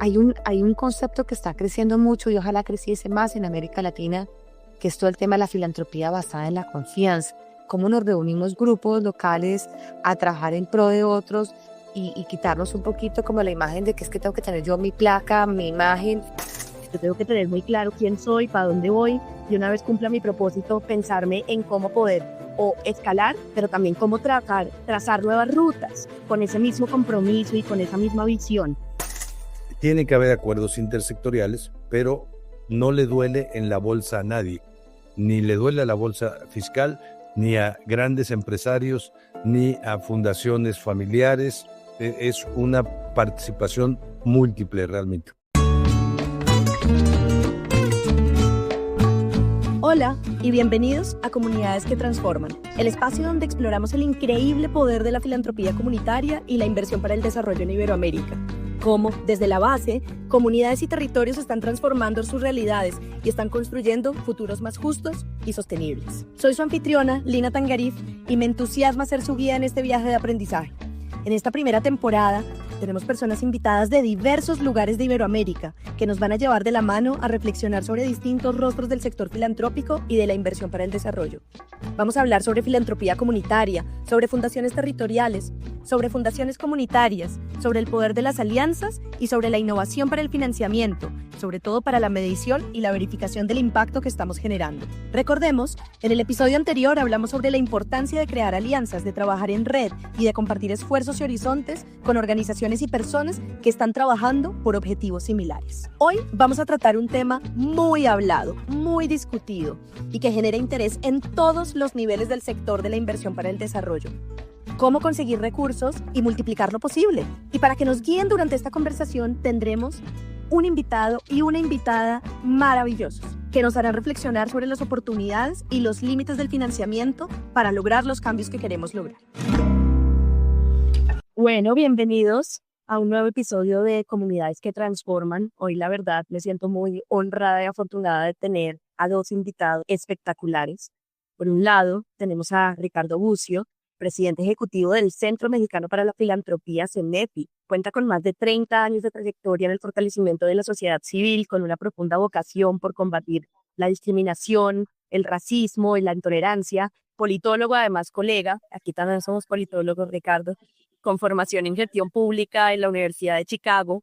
hay un concepto que está creciendo mucho y ojalá creciese más en América Latina, que es todo el tema de la filantropía basada en la confianza. Cómo nos reunimos grupos locales a trabajar en pro de otros y quitarnos un poquito como la imagen de que es que tengo que tener yo mi placa, mi imagen. Yo tengo que tener muy claro quién soy, para dónde voy, y una vez cumpla mi propósito, pensarme en cómo poder o escalar, pero también cómo trazar nuevas rutas con ese mismo compromiso y con esa misma visión. Tiene que haber acuerdos intersectoriales, pero no le duele en la bolsa a nadie. Ni le duele a la bolsa fiscal, ni a grandes empresarios, ni a fundaciones familiares. Es una participación múltiple realmente. Hola y bienvenidos a Comunidades que Transforman, el espacio donde exploramos el increíble poder de la filantropía comunitaria y la inversión para el desarrollo en Iberoamérica. Cómo, desde la base, comunidades y territorios están transformando sus realidades y están construyendo futuros más justos y sostenibles. Soy su anfitriona, Lina Tangarif, y me entusiasma ser su guía en este viaje de aprendizaje. En esta primera temporada, tenemos personas invitadas de diversos lugares de Iberoamérica que nos van a llevar de la mano a reflexionar sobre distintos rostros del sector filantrópico y de la inversión para el desarrollo. Vamos a hablar sobre filantropía comunitaria, sobre fundaciones territoriales, sobre fundaciones comunitarias, sobre el poder de las alianzas y sobre la innovación para el financiamiento, sobre todo para la medición y la verificación del impacto que estamos generando. Recordemos, en el episodio anterior hablamos sobre la importancia de crear alianzas, de trabajar en red y de compartir esfuerzos y horizontes con organizaciones y personas que están trabajando por objetivos similares. Hoy vamos a tratar un tema muy hablado, muy discutido y que genera interés en todos los niveles del sector de la inversión para el desarrollo. Cómo conseguir recursos y multiplicar lo posible. Y para que nos guíen durante esta conversación tendremos un invitado y una invitada maravillosos que nos harán reflexionar sobre las oportunidades y los límites del financiamiento para lograr los cambios que queremos lograr. Bueno, bienvenidos a un nuevo episodio de Comunidades que Transforman. Hoy, la verdad, me siento muy honrada y afortunada de tener a dos invitados espectaculares. Por un lado, tenemos a Ricardo Bucio, presidente ejecutivo del Centro Mexicano para la Filantropía, CEMEFI. Cuenta con más de 30 años de trayectoria en el fortalecimiento de la sociedad civil, con una profunda vocación por combatir la discriminación, el racismo y la intolerancia. Politólogo, además colega, aquí también somos politólogos, Ricardo, con formación en gestión pública en la Universidad de Chicago,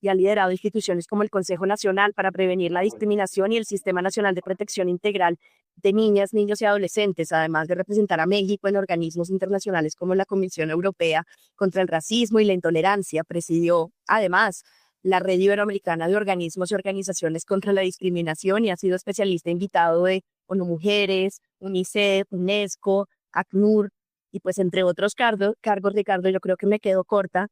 y ha liderado instituciones como el Consejo Nacional para Prevenir la Discriminación y el Sistema Nacional de Protección Integral de Niñas, Niños y Adolescentes, además de representar a México en organismos internacionales como la Comisión Europea contra el Racismo y la Intolerancia. Presidió, además, la Red Iberoamericana de Organismos y Organizaciones contra la Discriminación y ha sido especialista invitado de ONU Mujeres, UNICEF, UNESCO, ACNUR, y pues entre otros cargos, Ricardo, yo creo que me quedo corta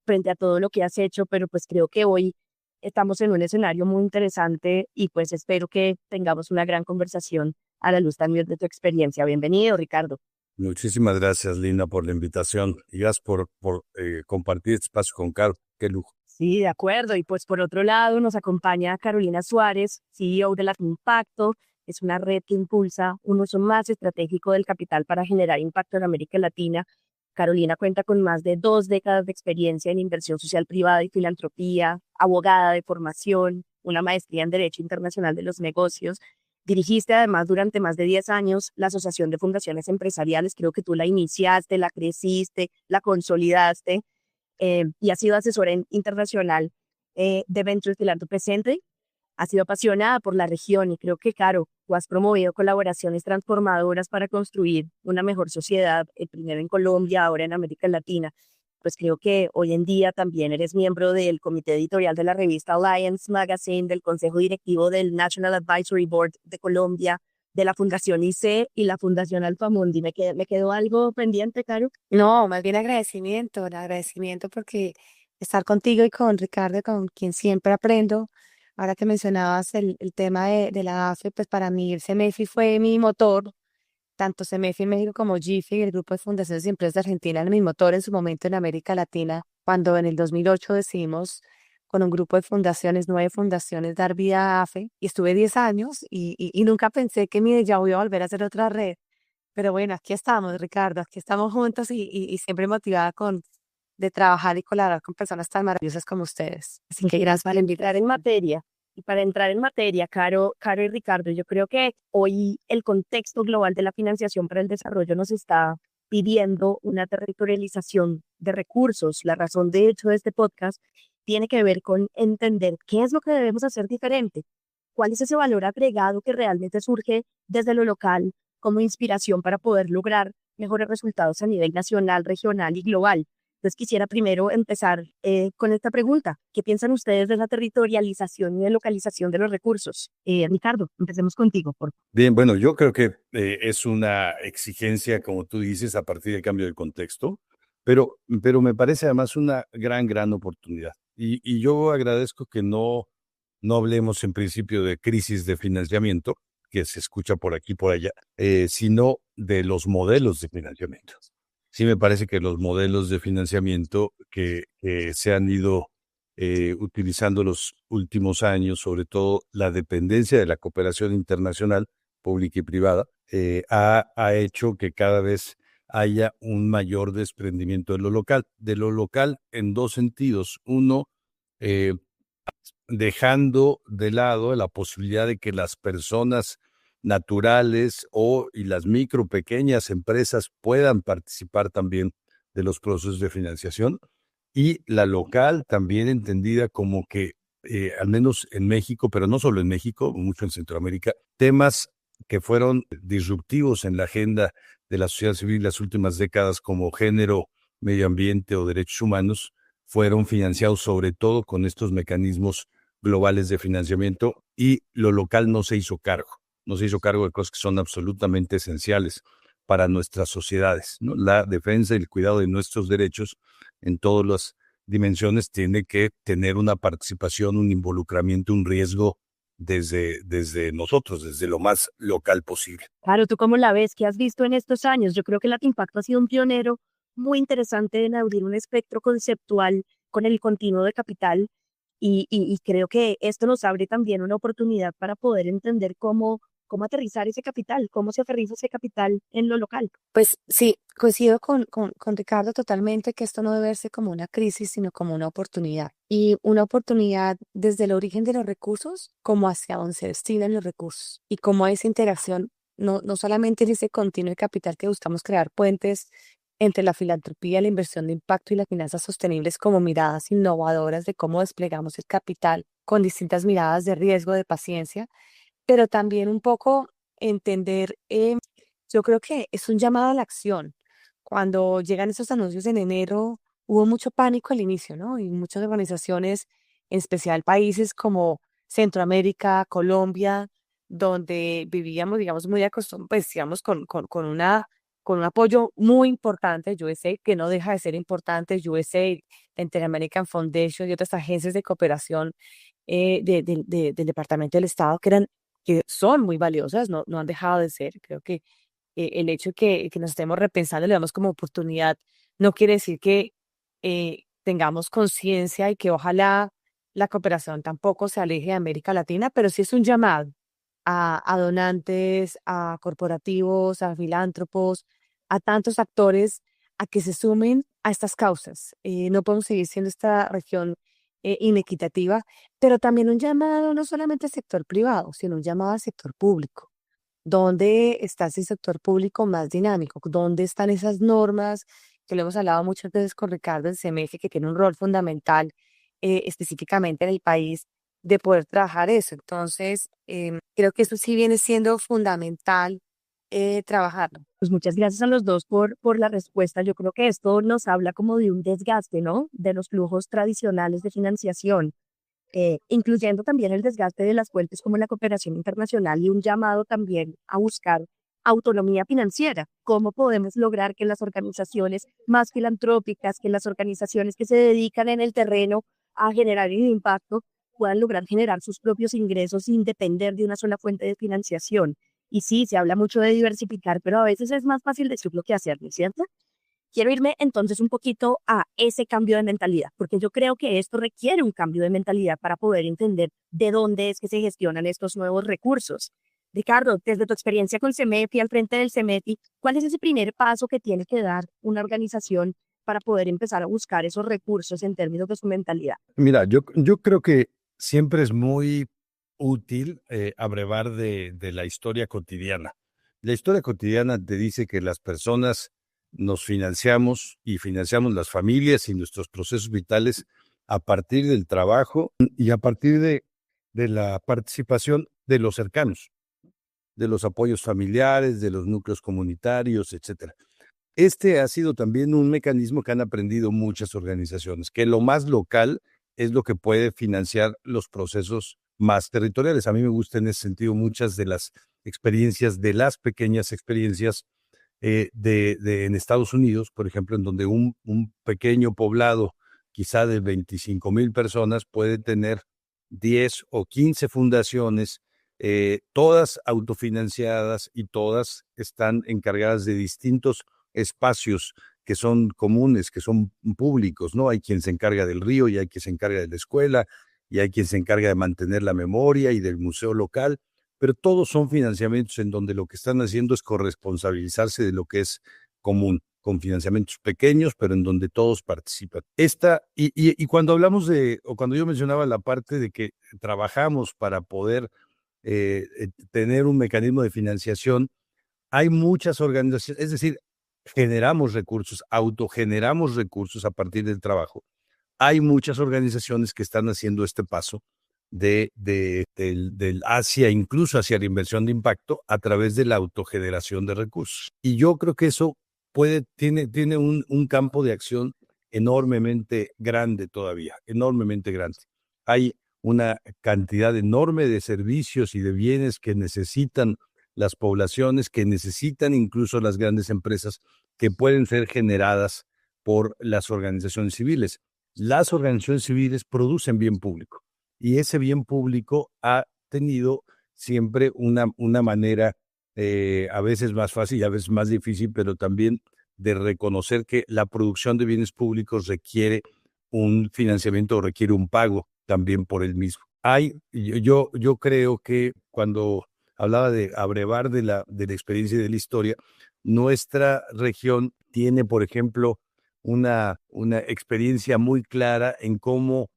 frente a todo lo que has hecho, pero pues creo que hoy estamos en un escenario muy interesante y pues espero que tengamos una gran conversación a la luz también de tu experiencia. Bienvenido, Ricardo. Muchísimas gracias, Lina, por la invitación y gracias por compartir este espacio con Caro. Qué lujo. Sí, de acuerdo. Y pues por otro lado nos acompaña Carolina Suárez, CEO de Latin Impacto. Es una red que impulsa un uso más estratégico del capital para generar impacto en América Latina. Carolina cuenta con más de 2 décadas de experiencia en inversión social privada y filantropía, abogada de formación, una maestría en Derecho Internacional de los Negocios. Dirigiste además durante más de 10 años la Asociación de Fundaciones Empresariales. Creo que tú la iniciaste, la creciste, la consolidaste y has sido asesora internacional de Ventures Philanthropy Center. Ha sido apasionada por la región y creo que, Caro, tú has promovido colaboraciones transformadoras para construir una mejor sociedad, primero en Colombia, ahora en América Latina. Pues creo que hoy en día también eres miembro del comité editorial de la revista Alliance Magazine, del consejo directivo del National Advisory Board de Colombia, de la Fundación ICE y la Fundación Alfamundi. ¿Me quedó algo pendiente, Caro? No, más bien agradecimiento porque estar contigo y con Ricardo, con quien siempre aprendo. Ahora que mencionabas el tema de la AFE, pues para mí el CEMEFI fue mi motor, tanto CEMEFI México como GIFI, el Grupo de Fundaciones y Empresas de Argentina, era mi motor en su momento en América Latina, cuando en el 2008 decidimos con un grupo de fundaciones, 9 fundaciones, dar vida a AFE, y estuve 10 años y nunca pensé que ya voy a volver a hacer otra red. Pero bueno, aquí estamos, Ricardo, aquí estamos juntos y siempre motivada con de trabajar y colaborar con personas tan maravillosas como ustedes. Así que gracias por Para invitar. entrar en materia, y para entrar en materia, Caro y Ricardo, yo creo que hoy el contexto global de la financiación para el desarrollo nos está pidiendo una territorialización de recursos. La razón, de hecho, de este podcast tiene que ver con entender qué es lo que debemos hacer diferente, cuál es ese valor agregado que realmente surge desde lo local como inspiración para poder lograr mejores resultados a nivel nacional, regional y global. Entonces quisiera primero empezar con esta pregunta. ¿Qué piensan ustedes de la territorialización y de localización de los recursos? Ricardo, empecemos contigo, por favor. Bien, bueno, yo creo que es una exigencia, como tú dices, a partir del cambio de contexto, pero me parece además una gran oportunidad. Y yo agradezco que no hablemos en principio de crisis de financiamiento, que se escucha por aquí y por allá, sino de los modelos de financiamiento. Sí me parece que los modelos de financiamiento que se han ido utilizando los últimos años, sobre todo la dependencia de la cooperación internacional, pública y privada, ha hecho que cada vez haya un mayor desprendimiento de lo local en dos sentidos. Uno, eh, dejando de lado la posibilidad de que las personas naturales y las pequeñas empresas puedan participar también de los procesos de financiación, y la local también entendida como que, al menos en México, pero no solo en México, mucho en Centroamérica, temas que fueron disruptivos en la agenda de la sociedad civil en las últimas décadas, como género, medio ambiente o derechos humanos, fueron financiados sobre todo con estos mecanismos globales de financiamiento, y lo local no se hizo cargo de cosas que son absolutamente esenciales para nuestras sociedades, ¿no? La defensa y el cuidado de nuestros derechos en todas las dimensiones tiene que tener una participación, un involucramiento, un riesgo desde nosotros, desde lo más local posible. Claro, ¿tú cómo la ves? ¿Qué has visto en estos años? Yo creo que Latimpacto ha sido un pionero muy interesante en abrir un espectro conceptual con el continuo de capital y creo que esto nos abre también una oportunidad para poder entender cómo aterrizar ese capital, cómo se aterriza ese capital en lo local. Pues sí, coincido con Ricardo totalmente que esto no debe verse como una crisis, sino como una oportunidad. Y una oportunidad desde el origen de los recursos, como hacia donde se destinan los recursos. Y como esa interacción, no solamente en ese continuo de capital que buscamos crear puentes entre la filantropía, la inversión de impacto y las finanzas sostenibles como miradas innovadoras de cómo desplegamos el capital con distintas miradas de riesgo, de paciencia, pero también un poco entender, yo creo que es un llamado a la acción. Cuando llegan esos anuncios en enero, hubo mucho pánico al inicio, ¿no? Y muchas organizaciones, en especial países como Centroamérica, Colombia, donde vivíamos, digamos, muy acostumbrados, pues, digamos, con un apoyo muy importante, USAID, que no deja de ser importante, USAID, Inter-American Foundation y otras agencias de cooperación del Departamento del Estado, que son muy valiosas, no han dejado de ser. Creo que el hecho que nos estemos repensando, le damos como oportunidad, no quiere decir que tengamos conciencia y que ojalá la cooperación tampoco se aleje de América Latina, pero sí es un llamado a donantes, a corporativos, a filántropos, a tantos actores a que se sumen a estas causas. No podemos seguir siendo esta región inequitativa, pero también un llamado no solamente al sector privado, sino un llamado al sector público. ¿Dónde está ese sector público más dinámico? ¿Dónde están esas normas que lo hemos hablado muchas veces con Ricardo, el CEMEFE, que tiene un rol fundamental específicamente en el país de poder trabajar eso? Entonces, creo que eso sí viene siendo fundamental trabajarlo. Pues muchas gracias a los dos por la respuesta. Yo creo que esto nos habla como de un desgaste, ¿no? De los flujos tradicionales de financiación, incluyendo también el desgaste de las fuentes como la cooperación internacional y un llamado también a buscar autonomía financiera. ¿Cómo podemos lograr que las organizaciones más filantrópicas, que las organizaciones que se dedican en el terreno a generar impacto, puedan lograr generar sus propios ingresos sin depender de una sola fuente de financiación? Y sí, se habla mucho de diversificar, pero a veces es más fácil decirlo que hacerlo, ¿cierto? Quiero irme entonces un poquito a ese cambio de mentalidad, porque yo creo que esto requiere un cambio de mentalidad para poder entender de dónde es que se gestionan estos nuevos recursos. Ricardo, desde tu experiencia con CEMEFI, al frente del CEMEFI, ¿cuál es ese primer paso que tiene que dar una organización para poder empezar a buscar esos recursos en términos de su mentalidad? Mira, yo creo que siempre es muy útil abrevar de la historia cotidiana. La historia cotidiana te dice que las personas nos financiamos y financiamos las familias y nuestros procesos vitales a partir del trabajo y a partir de la participación de los cercanos, de los apoyos familiares, de los núcleos comunitarios, etcétera. Este ha sido también un mecanismo que han aprendido muchas organizaciones, que lo más local es lo que puede financiar los procesos más territoriales. A mí me gustan en ese sentido muchas de las experiencias, de las pequeñas experiencias en Estados Unidos, por ejemplo, en donde un pequeño poblado, quizá de 25,000 personas, puede tener 10 o 15 fundaciones, todas autofinanciadas y todas están encargadas de distintos espacios que son comunes, que son públicos, ¿no? Hay quien se encarga del río y hay quien se encarga de la escuela y hay quien se encarga de mantener la memoria y del museo local, pero todos son financiamientos en donde lo que están haciendo es corresponsabilizarse de lo que es común, con financiamientos pequeños, pero en donde todos participan. Y cuando hablamos o cuando yo mencionaba la parte de que trabajamos para poder tener un mecanismo de financiación, hay muchas organizaciones, es decir, generamos recursos, autogeneramos recursos a partir del trabajo. Hay muchas organizaciones que están haciendo este paso del hacia, incluso hacia la inversión de impacto a través de la autogeneración de recursos. Y yo creo que eso tiene un campo de acción enormemente grande todavía, enormemente grande. Hay una cantidad enorme de servicios y de bienes que necesitan las poblaciones, que necesitan incluso las grandes empresas, que pueden ser generadas por las organizaciones civiles. Las organizaciones civiles producen bien público y ese bien público ha tenido siempre una manera a veces más fácil y a veces más difícil, pero también de reconocer que la producción de bienes públicos requiere un financiamiento, requiere un pago también por el mismo. Yo creo que cuando hablaba de abrevar de la experiencia y de la historia, nuestra región tiene, por ejemplo, una experiencia muy clara en cómo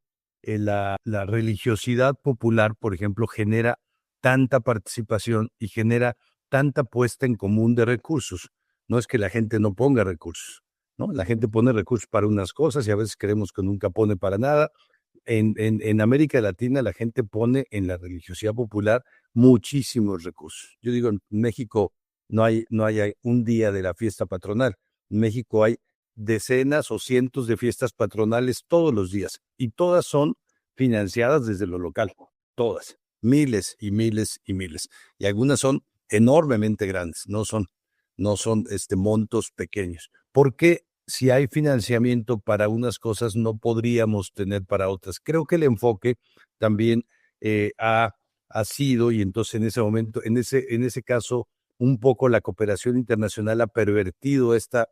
la religiosidad popular, por ejemplo, genera tanta participación y genera tanta puesta en común de recursos. No es que la gente no ponga recursos, ¿no? La gente pone recursos para unas cosas y a veces creemos que nunca pone para nada. En América Latina la gente pone en la religiosidad popular muchísimos recursos. Yo digo, en México no hay un día de la fiesta patronal. En México hay decenas o cientos de fiestas patronales todos los días y todas son financiadas desde lo local, todas, miles y miles y miles. Y algunas son enormemente grandes, no son montos pequeños. ¿Por qué si hay financiamiento para unas cosas no podríamos tener para otras? Creo que el enfoque también ha sido, y entonces en ese momento, en ese caso, un poco la cooperación internacional ha pervertido esta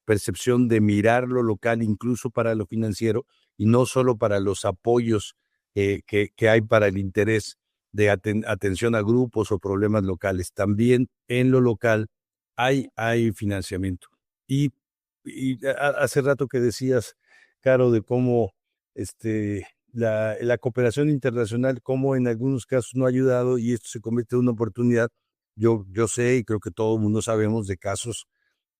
percepción de mirar lo local incluso para lo financiero y no solo para los apoyos que hay para el interés de atención a grupos o problemas locales. También en lo local hay financiamiento. Y hace rato que decías, Caro, de cómo la cooperación internacional, cómo en algunos casos no ha ayudado y esto se convierte en una oportunidad. Yo sé y creo que todo el mundo sabemos de casos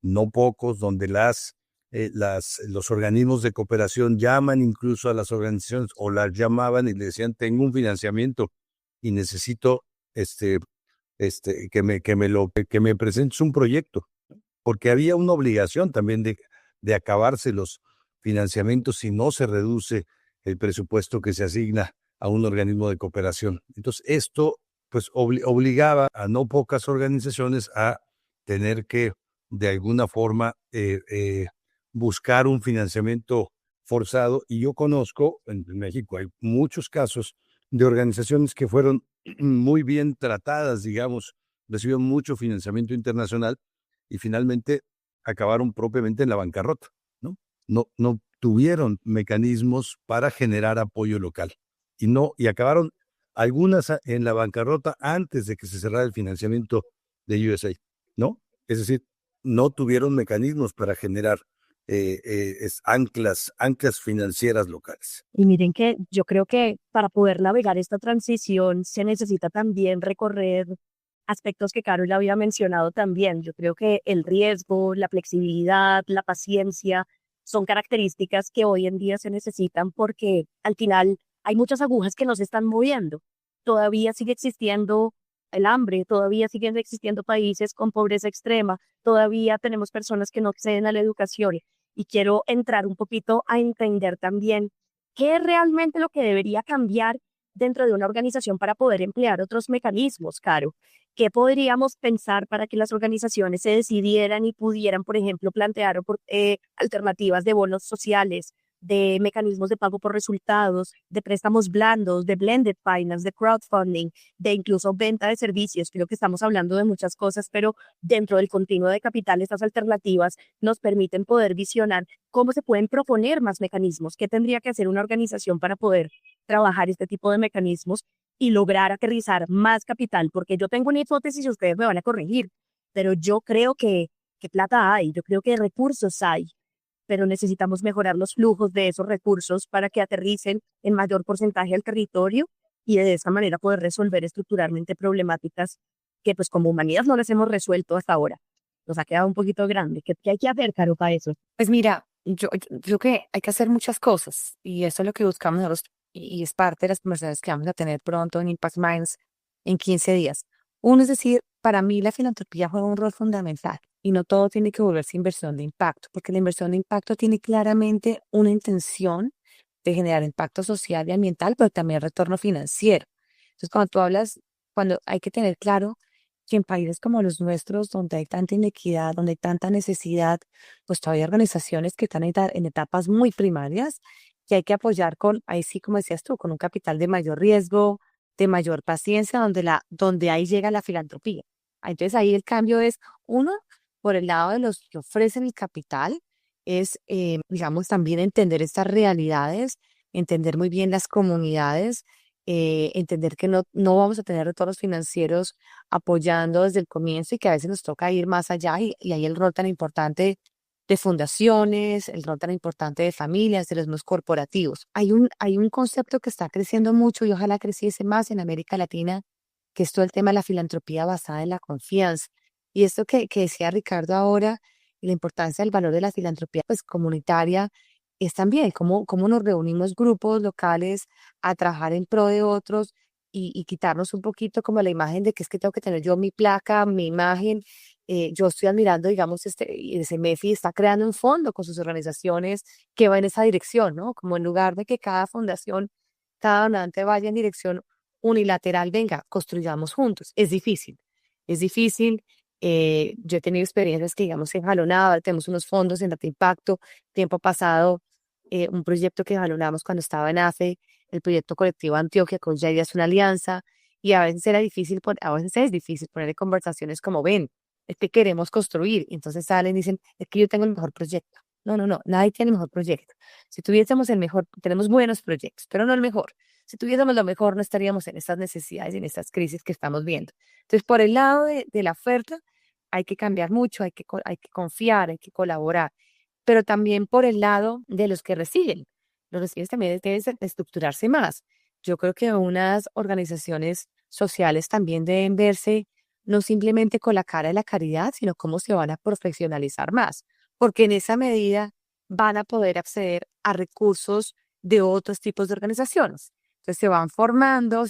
no pocos donde los organismos de cooperación llaman incluso a las organizaciones o las llamaban y le decían, tengo un financiamiento y necesito que me presentes un proyecto, porque había una obligación también de acabarse los financiamientos si no se reduce el presupuesto que se asigna a un organismo de cooperación. Entonces, esto pues obligaba a no pocas organizaciones a tener que, de alguna forma, buscar un financiamiento forzado. Y yo conozco, en México hay muchos casos de organizaciones que fueron muy bien tratadas, digamos, recibieron mucho financiamiento internacional y finalmente acabaron propiamente en la bancarrota, ¿no? No tuvieron mecanismos para generar apoyo local y acabaron algunas en la bancarrota antes de que se cerrara el financiamiento de USAID, ¿no? Es decir, no tuvieron mecanismos para generar anclas financieras locales. Y miren que yo creo que para poder navegar esta transición se necesita también recorrer aspectos que Carol había mencionado también. Yo creo que el riesgo, la flexibilidad, la paciencia son características que hoy en día se necesitan porque al final hay muchas agujas que no se están moviendo. Todavía sigue existiendo el hambre, todavía siguen existiendo países con pobreza extrema, todavía tenemos personas que no acceden a la educación y quiero entrar un poquito a entender también qué es realmente lo que debería cambiar dentro de una organización para poder emplear otros mecanismos, Caro. ¿Qué podríamos pensar para que las organizaciones se decidieran y pudieran, por ejemplo, plantear alternativas de bonos sociales, de mecanismos de pago por resultados, de préstamos blandos, de blended finance, de crowdfunding, de incluso venta de servicios? Creo que estamos hablando de muchas cosas, pero dentro del continuo de capital, estas alternativas nos permiten poder visionar cómo se pueden proponer más mecanismos, qué tendría que hacer una organización para poder trabajar este tipo de mecanismos y lograr aterrizar más capital, porque yo tengo una hipótesis y ustedes me van a corregir, pero yo creo que plata hay, yo creo que recursos hay, pero necesitamos mejorar los flujos de esos recursos para que aterricen en mayor porcentaje al territorio y de esa manera poder resolver estructuralmente problemáticas que pues como humanidad no las hemos resuelto hasta ahora. Nos ha quedado un poquito grande. ¿Qué hay que hacer, Caro, para eso? Pues mira, yo creo que hay que hacer muchas cosas y eso es lo que buscamos nosotros y es parte de las conversaciones que vamos a tener pronto en Impact Minds en 15 días. Uno es decir, para mí la filantropía juega un rol fundamental y no todo tiene que volverse inversión de impacto, porque la inversión de impacto tiene claramente una intención de generar impacto social y ambiental, pero también retorno financiero. Entonces, cuando tú hablas, cuando hay que tener claro que en países como los nuestros, donde hay tanta inequidad, donde hay tanta necesidad, pues todavía hay organizaciones que están en etapas muy primarias que hay que apoyar con, ahí sí, como decías tú, con un capital de mayor riesgo, de mayor paciencia, donde ahí llega la filantropía. Entonces ahí el cambio es, uno, por el lado de los que ofrecen el capital, es, digamos, también entender estas realidades, entender muy bien las comunidades, entender que no vamos a tener retornos financieros apoyando desde el comienzo y que a veces nos toca ir más allá y ahí el rol tan importante de fundaciones, el rol tan importante de familias, de los mismos corporativos. Hay un concepto que está creciendo mucho y ojalá creciese más en América Latina, que es todo el tema de la filantropía basada en la confianza. Y esto que decía Ricardo ahora, y la importancia del valor de la filantropía pues, comunitaria, es también cómo nos reunimos grupos locales a trabajar en pro de otros y quitarnos un poquito como la imagen de que es que tengo que tener yo mi placa, mi imagen. Yo estoy admirando, digamos, y ese MEFI está creando un fondo con sus organizaciones que va en esa dirección, ¿no? Como en lugar de que cada fundación, cada donante vaya en dirección unilateral, venga, construyamos juntos. Es difícil. Yo he tenido experiencias que, digamos, en Jalonada, tenemos unos fondos en Data Impacto, tiempo pasado, un proyecto que jalonamos cuando estaba en AFE, el proyecto colectivo Antioquia con Yaida es una alianza, y a veces a veces es difícil poner en conversaciones como, ven, es que queremos construir, y entonces salen y dicen, es que yo tengo el mejor proyecto. No, no, no, nadie tiene el mejor proyecto. Si tuviésemos el mejor, tenemos buenos proyectos, pero no el mejor. Si tuviésemos lo mejor, no estaríamos en estas necesidades y en estas crisis que estamos viendo. Entonces, por el lado de la oferta, hay que cambiar mucho, hay que confiar, hay que colaborar, pero también por el lado de los que reciben. Los recibes también deben estructurarse más. Yo creo que unas organizaciones sociales también deben verse no simplemente con la cara de la caridad, sino cómo se van a profesionalizar más, porque en esa medida van a poder acceder a recursos de otros tipos de organizaciones. Entonces se van formando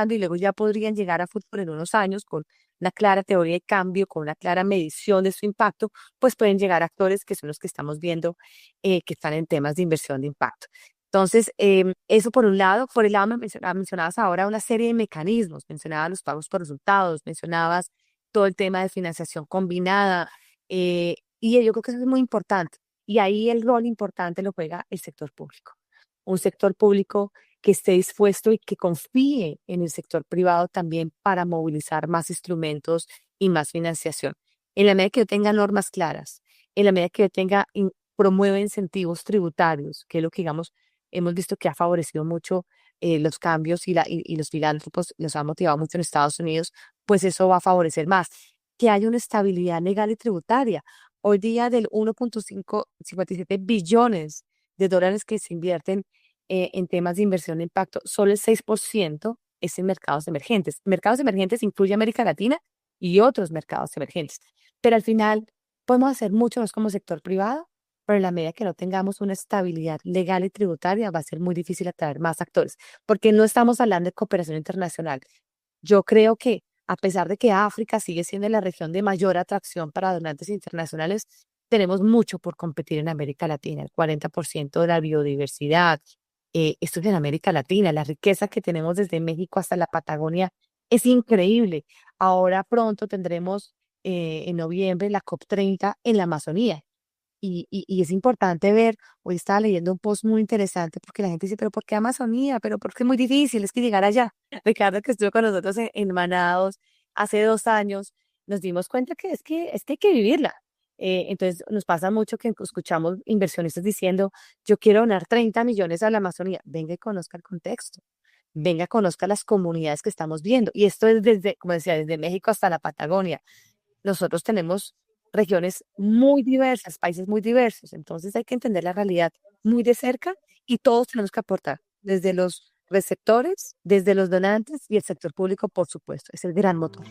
y luego ya podrían llegar a futuro en unos años con una clara teoría de cambio, con una clara medición de su impacto, pues pueden llegar actores que son los que estamos viendo que están en temas de inversión de impacto. Entonces, eso por un lado. Por el lado mencionabas ahora una serie de mecanismos, mencionabas los pagos por resultados, mencionabas todo el tema de financiación combinada, y yo creo que eso es muy importante. Y ahí el rol importante lo juega el sector público. Un sector público que esté dispuesto y que confíe en el sector privado también para movilizar más instrumentos y más financiación. En la medida que yo tenga normas claras, en la medida que yo promueva incentivos tributarios, que es lo que, digamos, hemos visto que ha favorecido mucho los cambios y los filántropos, los ha motivado mucho en Estados Unidos, pues eso va a favorecer más. Que haya una estabilidad legal y tributaria. Hoy día del 1.57 billones de dólares que se invierten en temas de inversión de impacto, solo el 6% es en mercados emergentes. Mercados emergentes incluye América Latina y otros mercados emergentes. Pero al final podemos hacer mucho más como sector privado, pero en la medida que no tengamos una estabilidad legal y tributaria va a ser muy difícil atraer más actores, porque no estamos hablando de cooperación internacional. Yo creo que a pesar de que África sigue siendo la región de mayor atracción para donantes internacionales, tenemos mucho por competir en América Latina, el 40% de la biodiversidad. Esto es en América Latina, la riqueza que tenemos desde México hasta la Patagonia es increíble. Ahora pronto tendremos en noviembre la COP30 en la Amazonía. Y es importante ver, hoy estaba leyendo un post muy interesante porque la gente dice, pero ¿por qué Amazonía? Pero porque es muy difícil, es que llegar allá. Ricardo, que estuvo con nosotros en Manados hace 2 años, nos dimos cuenta que hay que vivirla. Entonces nos pasa mucho que escuchamos inversionistas diciendo, yo quiero donar 30 millones a la Amazonía. Venga y conozca el contexto. Venga, conozca las comunidades que estamos viendo. Y esto es desde, como decía, desde México hasta la Patagonia. Nosotros tenemos regiones muy diversas, países muy diversos, entonces hay que entender la realidad muy de cerca y todos tenemos que aportar, desde los receptores, desde los donantes y el sector público, por supuesto, es el gran motor.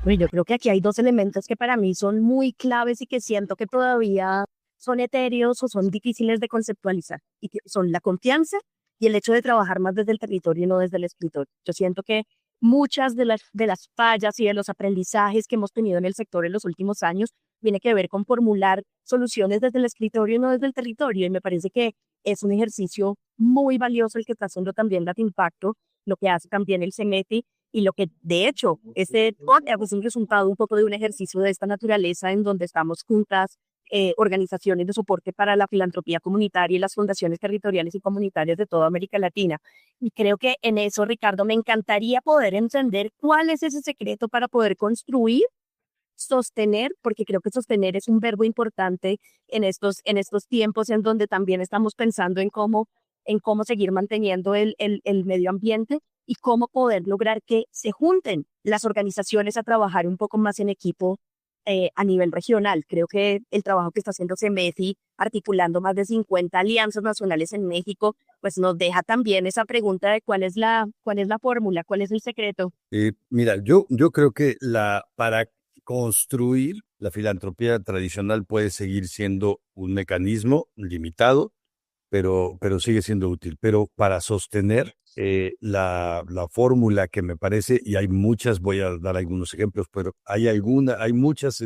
Bueno, yo creo que aquí hay dos elementos que para mí son muy claves y que siento que todavía son etéreos o son difíciles de conceptualizar, y que son la confianza y el hecho de trabajar más desde el territorio y no desde el escritorio. Yo siento que muchas de las fallas y de los aprendizajes que hemos tenido en el sector en los últimos años tiene que ver con formular soluciones desde el escritorio y no desde el territorio, y me parece que es un ejercicio muy valioso el que está haciendo también Data Impacto, lo que hace también el CEMETI, y lo que, de hecho, este podcast es un resultado un poco de un ejercicio de esta naturaleza en donde estamos juntas, organizaciones de soporte para la filantropía comunitaria y las fundaciones territoriales y comunitarias de toda América Latina. Y creo que en eso, Ricardo, me encantaría poder entender cuál es ese secreto para poder construir, sostener, porque creo que sostener es un verbo importante en estos tiempos en donde también estamos pensando en cómo seguir manteniendo el medio ambiente y cómo poder lograr que se junten las organizaciones a trabajar un poco más en equipo a nivel regional. Creo que el trabajo que está haciendo CEMEFI, articulando más de 50 alianzas nacionales en México, pues nos deja también esa pregunta de cuál es la fórmula, cuál es el secreto. Mira, yo creo que para construir la filantropía tradicional puede seguir siendo un mecanismo limitado, pero sigue siendo útil. Pero para sostener la fórmula que me parece, y hay muchas, voy a dar algunos ejemplos, pero hay muchas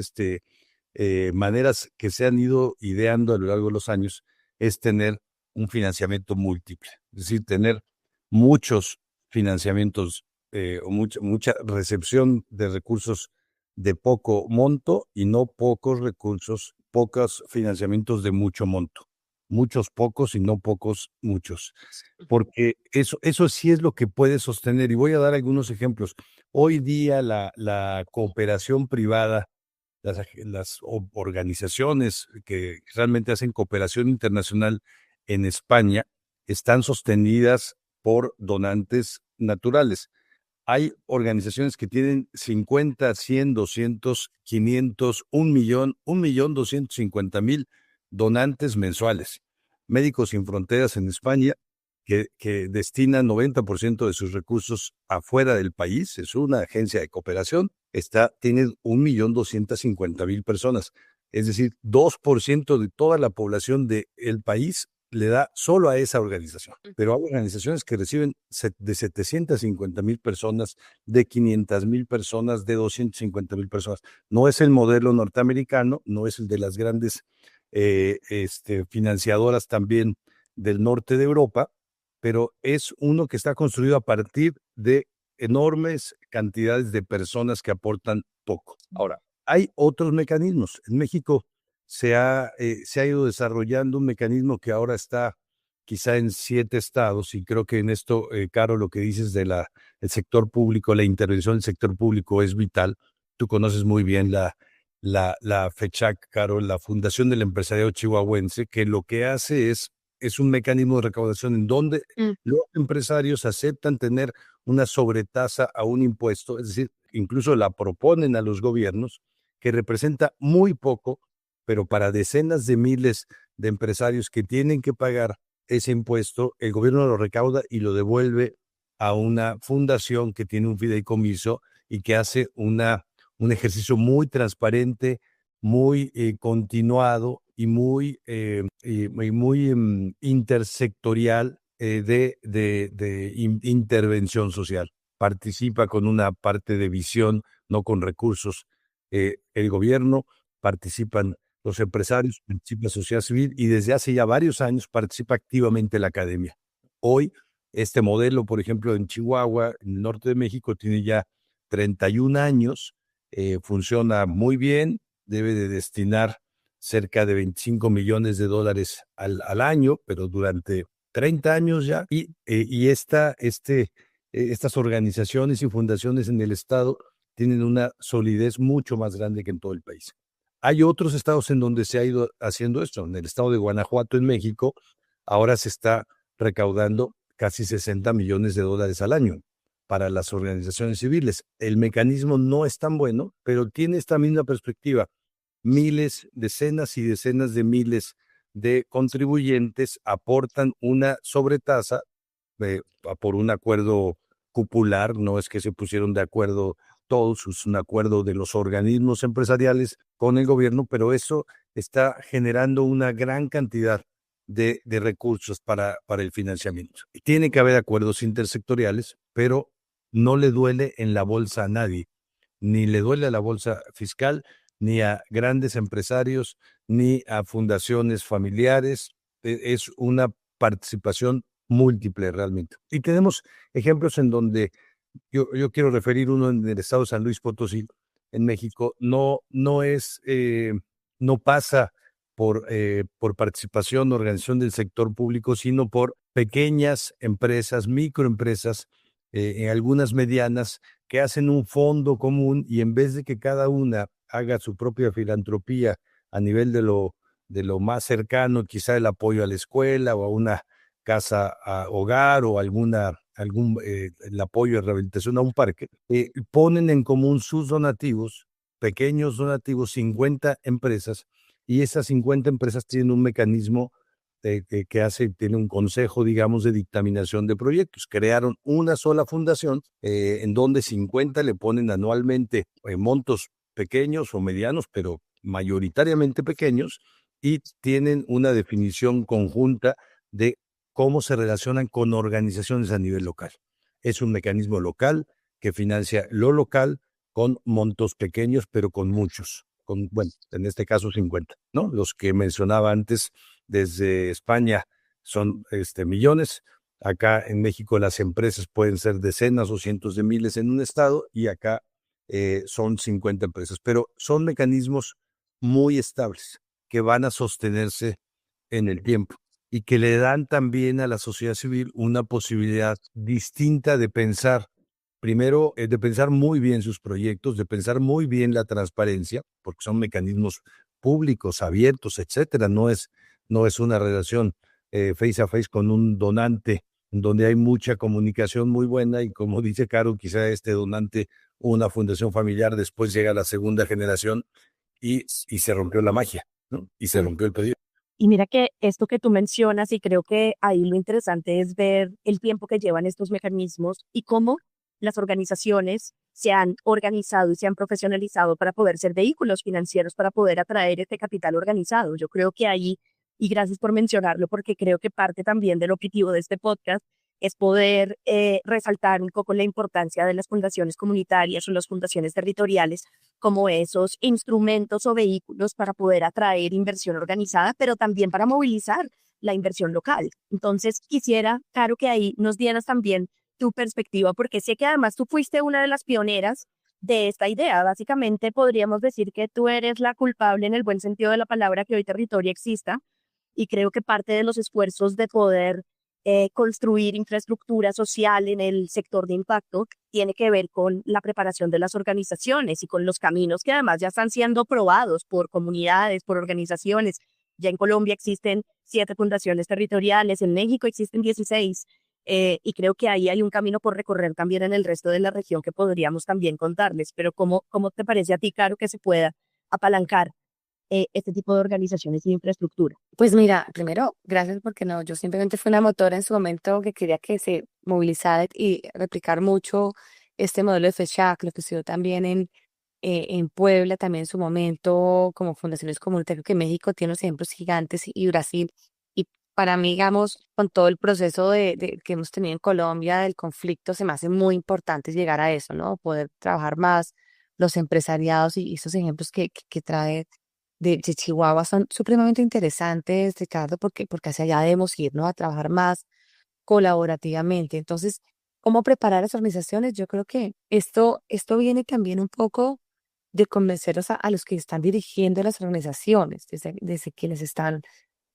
maneras que se han ido ideando a lo largo de los años, es tener un financiamiento múltiple, es decir, tener muchos financiamientos o mucha recepción de recursos de poco monto y no pocos recursos, pocos financiamientos de mucho monto. Muchos pocos y no pocos muchos, porque eso sí es lo que puede sostener. Y voy a dar algunos ejemplos. Hoy día la cooperación privada, las organizaciones que realmente hacen cooperación internacional en España están sostenidas por donantes naturales. Hay organizaciones que tienen 50, 100, 200, 500, 1 millón, 1.250.000 donantes mensuales. Médicos Sin Fronteras en España, que destinan 90% de sus recursos afuera del país, es una agencia de cooperación, tiene 1.250.000 personas. Es decir, 2% de toda la población del país le da solo a esa organización. Pero hay organizaciones que reciben de 750.000 personas, de 500.000 personas, de 250.000 personas. No es el modelo norteamericano, no es el de las grandes financiadoras también del norte de Europa, pero es uno que está construido a partir de enormes cantidades de personas que aportan poco. Ahora, hay otros mecanismos. En México se ha ido desarrollando un mecanismo que ahora está quizá en 7 estados, y creo que en esto, Caro, lo que dices del sector público, la intervención del sector público es vital. Tú conoces muy bien la FECHAC, Caro, la Fundación del Empresariado Chihuahuense, que lo que hace es un mecanismo de recaudación en donde los empresarios aceptan tener una sobretasa a un impuesto, es decir, incluso la proponen a los gobiernos, que representa muy poco, pero para decenas de miles de empresarios que tienen que pagar ese impuesto, el gobierno lo recauda y lo devuelve a una fundación que tiene un fideicomiso y que hace un ejercicio muy transparente, muy continuado y muy intersectorial de intervención social. Participa con una parte de visión, no con recursos. El gobierno, participan los empresarios, participa la sociedad civil y desde hace ya varios años participa activamente la academia. Hoy, este modelo, por ejemplo, en Chihuahua, en el norte de México, tiene ya 31 años, funciona muy bien, debe de destinar cerca de $25 millones al año, pero durante 30 años ya, y estas organizaciones y fundaciones en el estado tienen una solidez mucho más grande que en todo el país. Hay otros estados en donde se ha ido haciendo esto. En el estado de Guanajuato, en México, ahora se está recaudando casi $60 millones al año para las organizaciones civiles. El mecanismo no es tan bueno, pero tiene esta misma perspectiva. Miles, decenas y decenas de miles de contribuyentes aportan una sobretasa por un acuerdo cupular, no es que se pusieron de acuerdo todos, es un acuerdo de los organismos empresariales con el gobierno, pero eso está generando una gran cantidad de recursos para el financiamiento. Y tiene que haber acuerdos intersectoriales, pero no le duele en la bolsa a nadie, ni le duele a la bolsa fiscal, ni a grandes empresarios, ni a fundaciones familiares. Es una participación múltiple realmente. Y tenemos ejemplos en donde yo quiero referir uno en el estado de San Luis Potosí, en México, no pasa por participación, organización del sector público, sino por pequeñas empresas, microempresas, algunas medianas, que hacen un fondo común y en vez de que cada una haga su propia filantropía a nivel de lo más cercano, quizá el apoyo a la escuela o a una casa a hogar o el apoyo de rehabilitación a un parque, ponen en común sus donativos, pequeños donativos, 50 empresas, y esas 50 empresas tienen un mecanismo tiene un consejo, digamos, de dictaminación de proyectos. Crearon una sola fundación en donde 50 le ponen anualmente montos pequeños o medianos, pero mayoritariamente pequeños, y tienen una definición conjunta de cómo se relacionan con organizaciones a nivel local. Es un mecanismo local que financia lo local con montos pequeños, pero con muchos, en este caso 50, ¿no? Los que mencionaba antes desde España son millones. Acá en México las empresas pueden ser decenas o cientos de miles en un estado y acá son 50 empresas, pero son mecanismos muy estables que van a sostenerse en el tiempo y que le dan también a la sociedad civil una posibilidad distinta de pensar, primero, de pensar muy bien sus proyectos, de pensar muy bien la transparencia, porque son mecanismos públicos, abiertos, etcétera. No es una relación face a face con un donante, donde hay mucha comunicación muy buena y, como dice Caro, quizá este donante, una fundación familiar, después llega la segunda generación y se rompió la magia, ¿no? Y se rompió el pedido. Y mira que esto que tú mencionas, y creo que ahí lo interesante es ver el tiempo que llevan estos mecanismos y cómo las organizaciones se han organizado y se han profesionalizado para poder ser vehículos financieros, para poder atraer este capital organizado. Yo creo que ahí, y gracias por mencionarlo, porque creo que parte también del objetivo de este podcast es poder resaltar un poco la importancia de las fundaciones comunitarias o las fundaciones territoriales como esos instrumentos o vehículos para poder atraer inversión organizada, pero también para movilizar la inversión local. Entonces, quisiera, Caro, que ahí nos dieras también tu perspectiva, porque sé que además tú fuiste una de las pioneras de esta idea. Básicamente podríamos decir que tú eres la culpable en el buen sentido de la palabra que hoy Territoria exista, y creo que parte de los esfuerzos de poder construir infraestructura social en el sector de impacto tiene que ver con la preparación de las organizaciones y con los caminos que además ya están siendo probados por comunidades, por organizaciones. Ya en Colombia existen 7 fundaciones territoriales, en México existen 16. Y creo que ahí hay un camino por recorrer también en el resto de la región que podríamos también contarles. Pero ¿cómo te parece a ti, Caro, que se pueda apalancar este tipo de organizaciones y infraestructura? Pues mira, primero, gracias porque no, yo simplemente fui una motora en su momento que quería que se movilizara y replicar mucho este modelo de FESHAC, lo que estudió también en Puebla, también en su momento, como fundaciones comunitarias, que México tiene unos ejemplos gigantes y Brasil. Y para mí, digamos, con todo el proceso que hemos tenido en Colombia del conflicto, se me hace muy importante llegar a eso, ¿no? Poder trabajar más los empresariados y esos ejemplos que trae de Chihuahua son supremamente interesantes, Ricardo, porque hacia allá debemos ir, ¿no? A trabajar más colaborativamente. Entonces, ¿cómo preparar las organizaciones? Yo creo que esto viene también un poco de convencerlos a los que están dirigiendo las organizaciones, desde quienes están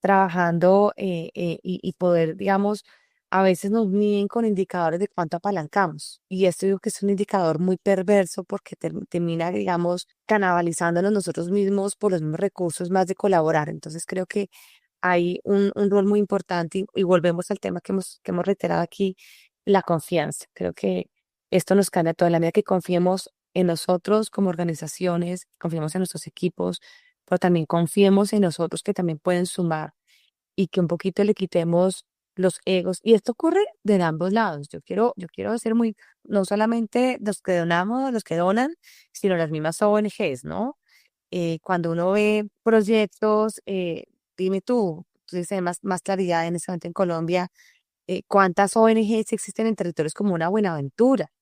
trabajando y poder, digamos, a veces nos miden con indicadores de cuánto apalancamos. Y esto digo que es un indicador muy perverso porque termina, digamos, canalizándonos nosotros mismos por los mismos recursos más de colaborar. Entonces creo que hay un rol muy importante y volvemos al tema que hemos reiterado aquí, la confianza. Creo que esto nos cambia todo en la medida que confiemos en nosotros como organizaciones, confiemos en nuestros equipos, pero también confiemos en nosotros que también pueden sumar y que un poquito le quitemos los egos. Y esto ocurre de ambos lados. Yo quiero ser muy, no solamente los que donamos, los que donan, sino las mismas ONGs, ¿no? Cuando uno ve proyectos, dime tú dices más claridad en este momento en Colombia, ¿cuántas ONGs existen en territorios como una Buenaventura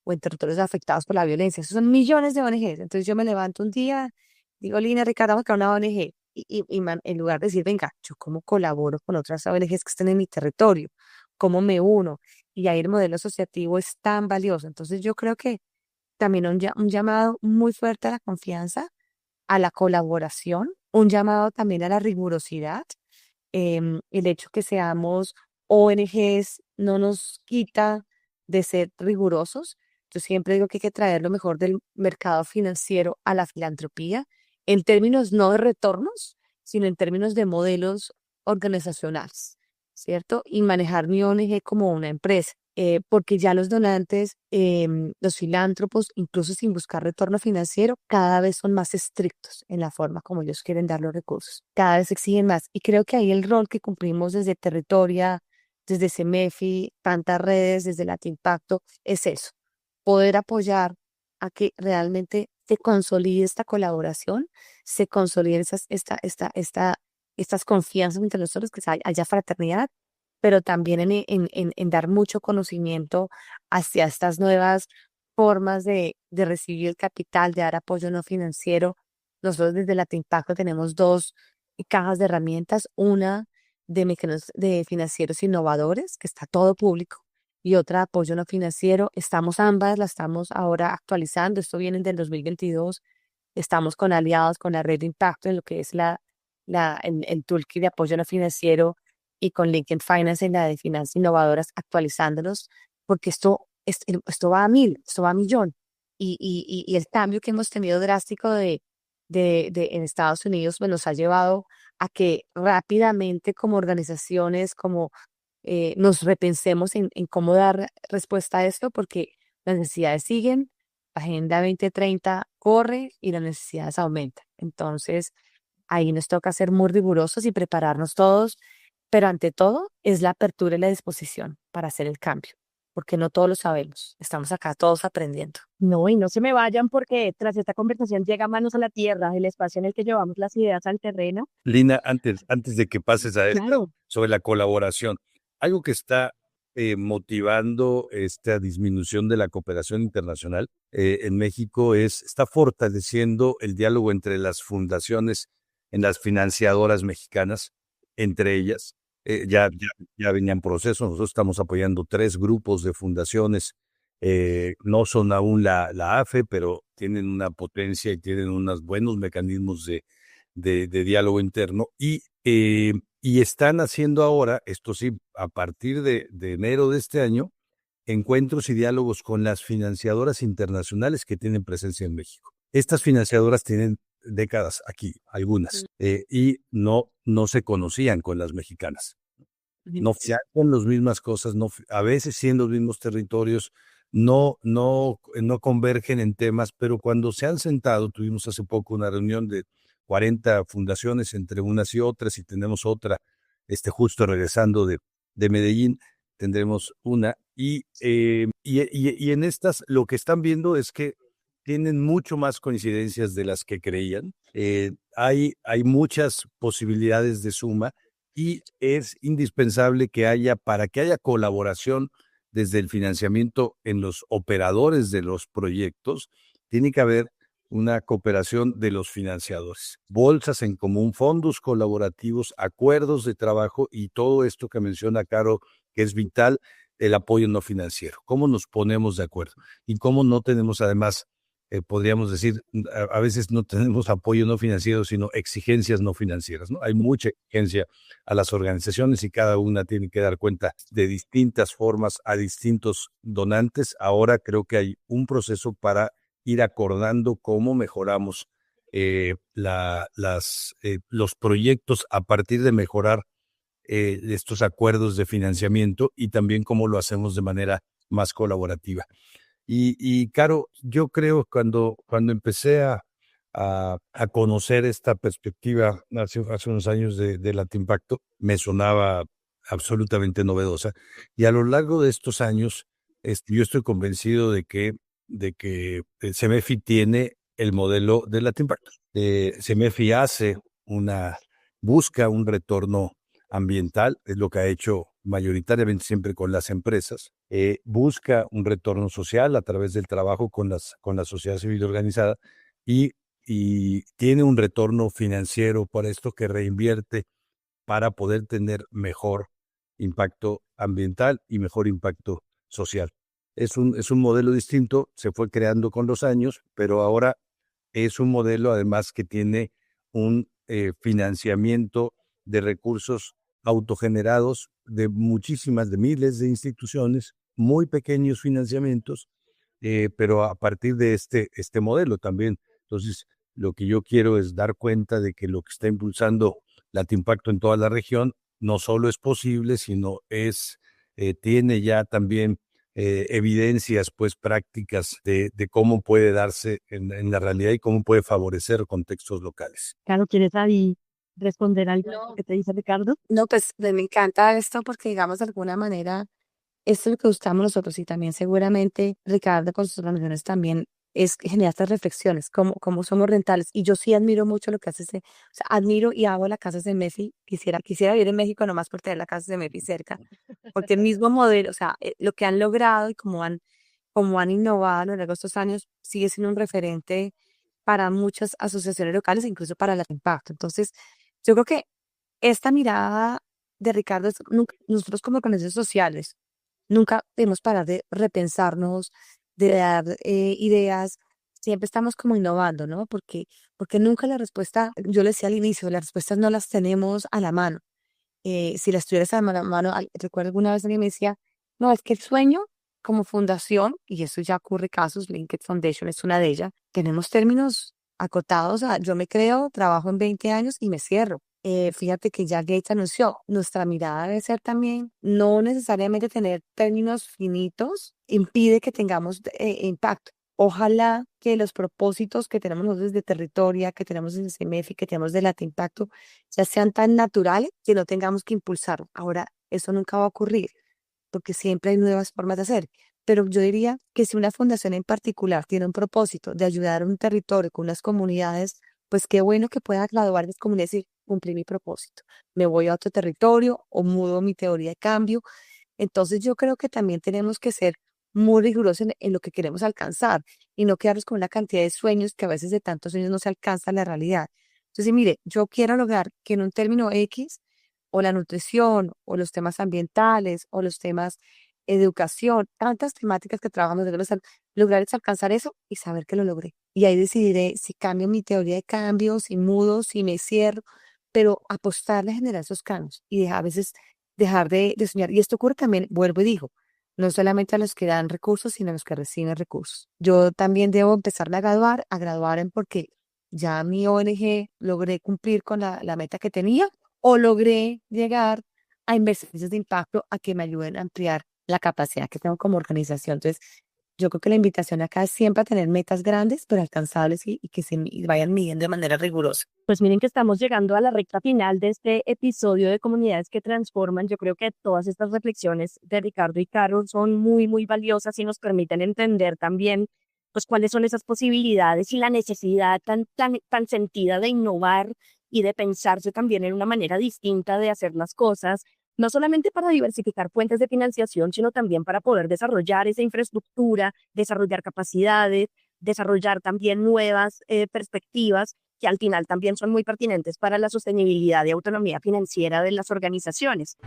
o en territorios afectados por la violencia? Esos son millones de ONGs. Entonces yo me levanto un día, digo, Lina, Ricardo, vamos a crear una ONG. En lugar de decir, venga, yo cómo colaboro con otras ONGs que estén en mi territorio, cómo me uno. Y ahí el modelo asociativo es tan valioso. Entonces yo creo que también un llamado muy fuerte a la confianza, a la colaboración, un llamado también a la rigurosidad. El hecho que seamos ONGs no nos quita de ser rigurosos. Yo siempre digo que hay que traer lo mejor del mercado financiero a la filantropía, en términos no de retornos, sino en términos de modelos organizacionales, ¿cierto? Y manejar mi ONG como una empresa. Porque ya los donantes, los filántropos, incluso sin buscar retorno financiero, cada vez son más estrictos en la forma como ellos quieren dar los recursos. Cada vez exigen más. Y creo que ahí el rol que cumplimos desde Territoria, desde CEMEFI, tantas redes, desde Latimpacto, es eso, poder apoyar a que realmente se consolide esta colaboración, se consolide estas confianzas entre nosotros, que haya fraternidad, pero también en dar mucho conocimiento hacia estas nuevas formas de recibir el capital, de dar apoyo no financiero. Nosotros desde Latimpacto tenemos dos cajas de herramientas, una de mecanismos de financieros innovadores, que está todo público, y otra de apoyo no financiero. Ambas las estamos ahora actualizando, esto viene del 2022. Estamos con aliados con la red de impacto en lo que es el toolkit de apoyo no financiero y con LinkedIn Finance en la de finanzas innovadoras, actualizándolos, porque esto va a 1000, esto va a 1.000.000. Y el cambio que hemos tenido drástico en Estados Unidos, pues, nos ha llevado a que rápidamente como organizaciones, nos repensemos en cómo dar respuesta a esto, porque las necesidades siguen, la Agenda 2030 corre y las necesidades aumentan. Entonces, ahí nos toca ser muy rigurosos y prepararnos todos, pero ante todo es la apertura y la disposición para hacer el cambio, porque no todos lo sabemos. Estamos acá todos aprendiendo. No, y no se me vayan porque tras esta conversación llega manos a la tierra, el espacio en el que llevamos las ideas al terreno. Lina, antes de que pases a esto, Claro. sobre la colaboración, algo que está motivando esta disminución de la cooperación internacional en México está fortaleciendo el diálogo entre las fundaciones en las financiadoras mexicanas, entre ellas. Ya venían procesos, nosotros estamos apoyando 3 grupos de fundaciones, no son aún la AFE, pero tienen una potencia y tienen unos buenos mecanismos de diálogo interno y están haciendo ahora, esto sí, a partir de enero de este año, encuentros y diálogos con las financiadoras internacionales que tienen presencia en México. Estas financiadoras tienen décadas aquí, algunas, y no se conocían con las mexicanas. no se hacen las mismas cosas, no, a veces sí en los mismos territorios, no convergen en temas, pero cuando se han sentado, tuvimos hace poco una reunión de 40 fundaciones entre unas y otras, y tenemos otra, justo regresando de Medellín, tendremos una, y en estas lo que están viendo es que tienen mucho más coincidencias de las que creían. Hay muchas posibilidades de suma y es indispensable para que haya colaboración desde el financiamiento en los operadores de los proyectos, tiene que haber una cooperación de los financiadores, bolsas en común, fondos colaborativos, acuerdos de trabajo y todo esto que menciona Caro, que es vital, el apoyo no financiero. ¿Cómo nos ponemos de acuerdo? Y cómo no tenemos además podríamos decir, a veces no tenemos apoyo no financiero, sino exigencias no financieras, ¿no? Hay mucha exigencia a las organizaciones y cada una tiene que dar cuenta de distintas formas a distintos donantes. Ahora creo que hay un proceso para ir acordando cómo mejoramos los proyectos a partir de mejorar estos acuerdos de financiamiento y también cómo lo hacemos de manera más colaborativa. Y Caro, yo creo cuando empecé a conocer esta perspectiva hace unos años de Latimpacto, me sonaba absolutamente novedosa. Y a lo largo de estos años, yo estoy convencido de que CEMEFI tiene el modelo de Latimpacto. CEMEFI busca un retorno ambiental, es lo que ha hecho mayoritariamente siempre con las empresas, busca un retorno social a través del trabajo con la sociedad civil organizada y tiene un retorno financiero por esto que reinvierte para poder tener mejor impacto ambiental y mejor impacto social. Es un modelo distinto, se fue creando con los años, pero ahora es un modelo además que tiene un financiamiento de recursos autogenerados de miles de instituciones, muy pequeños financiamientos, pero a partir de este modelo también. Entonces, lo que yo quiero es dar cuenta de que lo que está impulsando Latimpacto en toda la región no solo es posible, sino tiene ya también evidencias pues prácticas de cómo puede darse en la realidad y cómo puede favorecer contextos locales. Claro, ¿quieres ahí responder algo que te dice Ricardo? No, pues me encanta esto porque, digamos, de alguna manera, esto es lo que buscamos nosotros y también seguramente Ricardo con sus organizaciones también es generar estas reflexiones, cómo somos rentables. Y yo sí admiro mucho lo que hace o sea, admiro y hago la casa de Messi. Quisiera vivir en México nomás por tener la casa de Messi cerca, porque el mismo modelo, o sea, lo que han logrado y cómo han innovado a lo largo de estos años sigue siendo un referente para muchas asociaciones locales e incluso para la impacto. Entonces, yo creo que esta mirada de Ricardo, nosotros como organizaciones sociales, nunca debemos parar de repensarnos, de dar ideas, siempre estamos como innovando, ¿no? Porque nunca la respuesta, yo le decía al inicio, las respuestas no las tenemos a la mano. Si las tuvieras a la mano, recuerdo alguna vez alguien me decía, no, es que el sueño como fundación, y eso ya ocurre casos, Linked Foundation es una de ellas, tenemos términos acotados yo me creo, trabajo en 20 años y me cierro. Fíjate que ya Gates anunció, nuestra mirada debe ser también, no necesariamente tener términos finitos, impide que tengamos impacto. Ojalá que los propósitos que tenemos nosotros de Territoria, que tenemos en CEMEFI, que tenemos de Latimpacto, ya sean tan naturales que no tengamos que impulsar. Ahora, eso nunca va a ocurrir, porque siempre hay nuevas formas de hacer. Pero yo diría que si una fundación en particular tiene un propósito de ayudar a un territorio con unas comunidades, pues qué bueno que pueda graduar de comunidades y decir, cumplí mi propósito. Me voy a otro territorio o mudo mi teoría de cambio. Entonces yo creo que también tenemos que ser muy rigurosos en lo que queremos alcanzar y no quedarnos con una cantidad de sueños que a veces de tantos sueños no se alcanza la realidad. Entonces, mire, yo quiero lograr que en un término X, o la nutrición, o los temas ambientales, o los temas educación, tantas temáticas que trabajamos, lograr es alcanzar eso y saber que lo logré. Y ahí decidiré si cambio mi teoría de cambio, si mudo, si me cierro, pero apostarle a generar esos cambios y a veces dejar de soñar. Y esto ocurre también, vuelvo y digo, no solamente a los que dan recursos, sino a los que reciben recursos. Yo también debo empezarme a graduar en porque ya mi ONG logré cumplir con la meta que tenía o logré llegar a inversiones de impacto a que me ayuden a ampliar la capacidad que tengo como organización. Entonces, yo creo que la invitación acá es siempre a tener metas grandes, pero alcanzables y que y vayan midiendo de manera rigurosa. Pues miren que estamos llegando a la recta final de este episodio de Comunidades que Transforman. Yo creo que todas estas reflexiones de Ricardo y Caro son muy, muy valiosas y nos permiten entender también pues cuáles son esas posibilidades y la necesidad tan sentida de innovar y de pensarse también en una manera distinta de hacer las cosas, no solamente para diversificar fuentes de financiación, sino también para poder desarrollar esa infraestructura, desarrollar capacidades, desarrollar también nuevas perspectivas que al final también son muy pertinentes para la sostenibilidad y autonomía financiera de las organizaciones.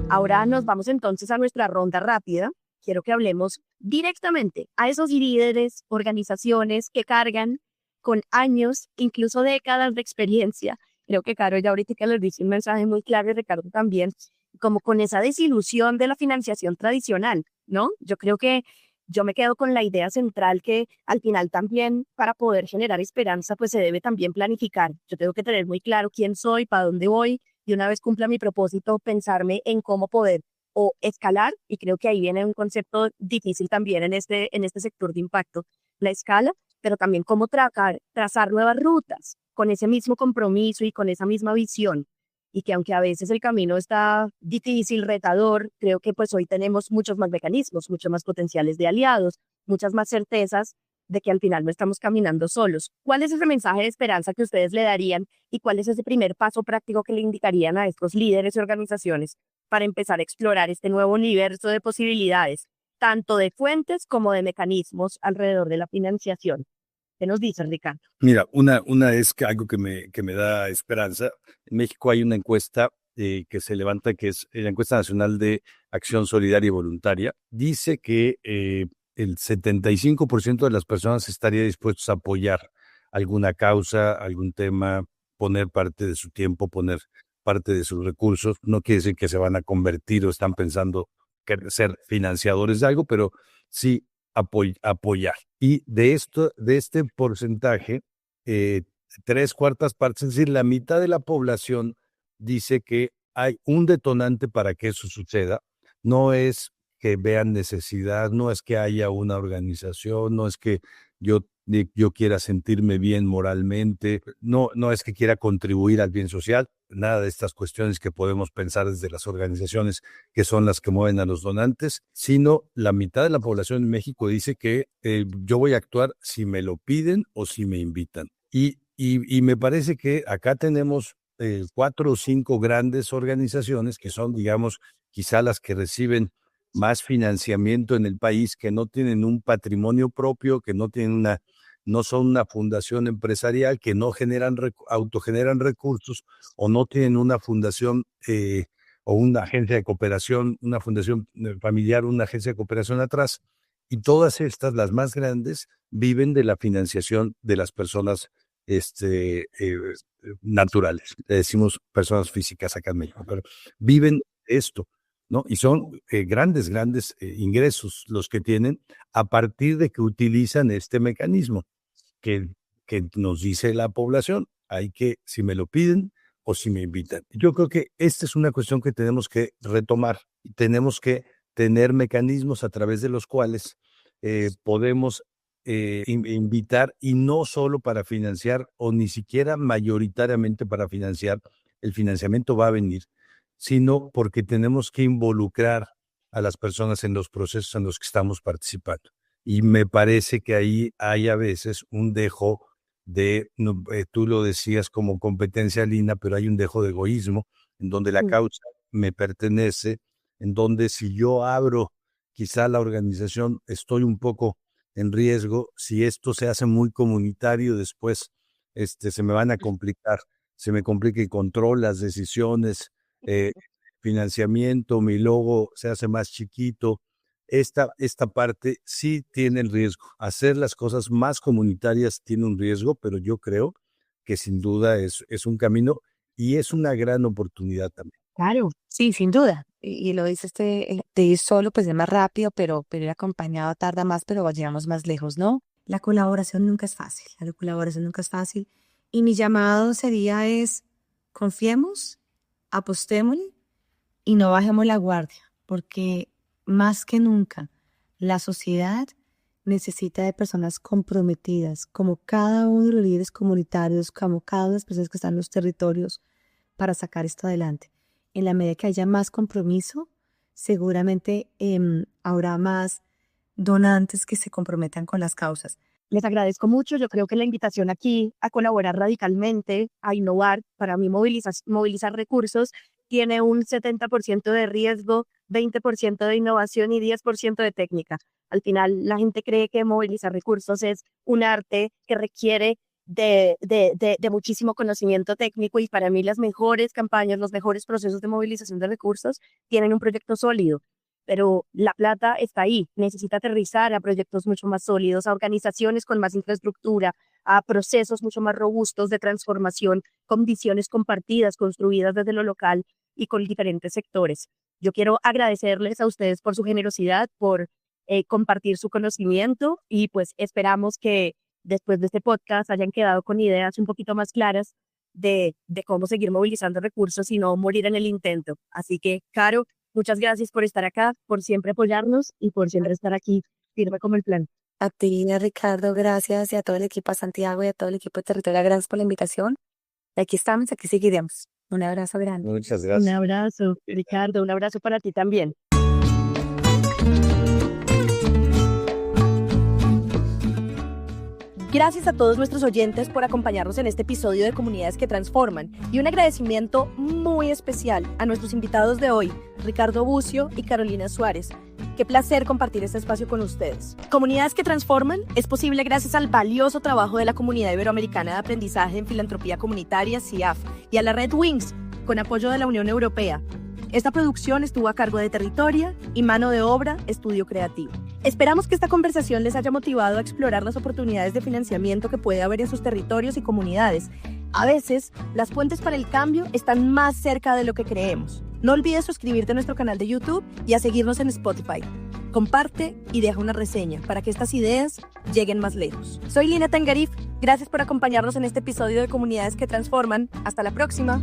Ahora nos vamos entonces a nuestra ronda rápida. Quiero que hablemos directamente a esos líderes, organizaciones que cargan con años, incluso décadas de experiencia. Creo que Caro ya ahorita les dice un mensaje muy claro y Ricardo también, como con esa desilusión de la financiación tradicional, ¿no? Yo creo que yo me quedo con la idea central que al final también para poder generar esperanza, pues se debe también planificar. Yo tengo que tener muy claro quién soy, para dónde voy y una vez cumpla mi propósito, pensarme en cómo poder o escalar, y creo que ahí viene un concepto difícil también en este sector de impacto, la escala, pero también cómo trazar nuevas rutas con ese mismo compromiso y con esa misma visión. Y que aunque a veces el camino está difícil, retador, creo que pues hoy tenemos muchos más mecanismos, muchos más potenciales de aliados, muchas más certezas de que al final no estamos caminando solos. ¿Cuál es ese mensaje de esperanza que ustedes le darían y cuál es ese primer paso práctico que le indicarían a estos líderes y organizaciones para empezar a explorar este nuevo universo de posibilidades, tanto de fuentes como de mecanismos alrededor de la financiación? ¿Qué nos dice, Ricardo? Mira, una es que algo que me da esperanza. En México hay una encuesta que se levanta, que es la encuesta nacional de acción solidaria y voluntaria. Dice que el 75% de las personas estaría dispuestos a apoyar alguna causa, algún tema, poner parte de su tiempo, poner parte de sus recursos. No quiere decir que se van a convertir o están pensando ser financiadores de algo, pero sí apoyar. Y de este porcentaje, 3/4 partes, es decir, la mitad de la población dice que hay un detonante para que eso suceda. No es que vean necesidad, no es que haya una organización, no es que yo quiera sentirme bien moralmente, no es que quiera contribuir al bien social, nada de estas cuestiones que podemos pensar desde las organizaciones que son las que mueven a los donantes, sino la mitad de la población en México dice que yo voy a actuar si me lo piden o si me invitan. Y me parece que acá tenemos 4 o 5 grandes organizaciones que son, digamos, quizá las que reciben más financiamiento en el país, que no tienen un patrimonio propio, que no son una fundación empresarial, que no autogeneran recursos o no tienen una fundación o una agencia de cooperación, una fundación familiar, una agencia de cooperación atrás. Y todas estas, las más grandes, viven de la financiación de las personas naturales. Le decimos personas físicas acá en México, pero viven esto, ¿no? Y son grandes ingresos los que tienen a partir de que utilizan este mecanismo que nos dice la población. Hay que, si me lo piden o si me invitan. Yo creo que esta es una cuestión que tenemos que retomar y tenemos que tener mecanismos a través de los cuales podemos invitar, y no solo para financiar o ni siquiera mayoritariamente para financiar. El financiamiento va a venir, sino porque tenemos que involucrar a las personas en los procesos en los que estamos participando. Y me parece que ahí hay a veces un dejo de, tú lo decías como competencia, Lina, pero hay un dejo de egoísmo en donde la causa me pertenece, en donde si yo abro quizá la organización estoy un poco en riesgo. Si esto se hace muy comunitario, después se me van a complicar, se me complica el control, las decisiones, financiamiento, mi logo se hace más chiquito. Esta parte sí tiene el riesgo. Hacer las cosas más comunitarias tiene un riesgo, pero yo creo que sin duda es un camino y es una gran oportunidad también. Claro, sí, sin duda. Y lo dice de ir solo, pues es más rápido, pero ir acompañado tarda más, pero llegamos más lejos, ¿no? La colaboración nunca es fácil, Y mi llamado sería confiemos, apostémosle y no bajemos la guardia, porque más que nunca la sociedad necesita de personas comprometidas, como cada uno de los líderes comunitarios, como cada una de las personas que están en los territorios, para sacar esto adelante. En la medida que haya más compromiso, seguramente habrá más donantes que se comprometan con las causas. Les agradezco mucho. Yo creo que la invitación aquí a colaborar radicalmente, a innovar, para mí movilizar recursos, tiene un 70% de riesgo, 20% de innovación y 10% de técnica. Al final, la gente cree que movilizar recursos es un arte que requiere de muchísimo conocimiento técnico, y para mí las mejores campañas, los mejores procesos de movilización de recursos tienen un proyecto sólido. Pero la plata está ahí, necesita aterrizar a proyectos mucho más sólidos, a organizaciones con más infraestructura, a procesos mucho más robustos de transformación, con visiones compartidas, construidas desde lo local y con diferentes sectores. Yo quiero agradecerles a ustedes por su generosidad, por compartir su conocimiento, y pues esperamos que después de este podcast hayan quedado con ideas un poquito más claras de cómo seguir movilizando recursos y no morir en el intento. Así que, Caro, muchas gracias por estar acá, por siempre apoyarnos y por siempre estar aquí firme como el plan. A ti, Ricardo, gracias, y a todo el equipo, a Santiago y a todo el equipo de Territorio, gracias por la invitación. Aquí estamos, aquí seguiremos. Un abrazo grande. Muchas gracias. Un abrazo, Ricardo, un abrazo para ti también. Gracias a todos nuestros oyentes por acompañarnos en este episodio de Comunidades que Transforman, y un agradecimiento muy especial a nuestros invitados de hoy, Ricardo Bucio y Carolina Suárez. Qué placer compartir este espacio con ustedes. Comunidades que Transforman es posible gracias al valioso trabajo de la Comunidad Iberoamericana de Aprendizaje en Filantropía Comunitaria, CIAF, y a la Red Wings, con apoyo de la Unión Europea. Esta producción estuvo a cargo de Territoria y mano de obra Estudio Creativo. Esperamos que esta conversación les haya motivado a explorar las oportunidades de financiamiento que puede haber en sus territorios y comunidades. A veces, las puentes para el cambio están más cerca de lo que creemos. No olvides suscribirte a nuestro canal de YouTube y a seguirnos en Spotify. Comparte y deja una reseña para que estas ideas lleguen más lejos. Soy Lina Tangarif. Gracias por acompañarnos en este episodio de Comunidades que Transforman. Hasta la próxima.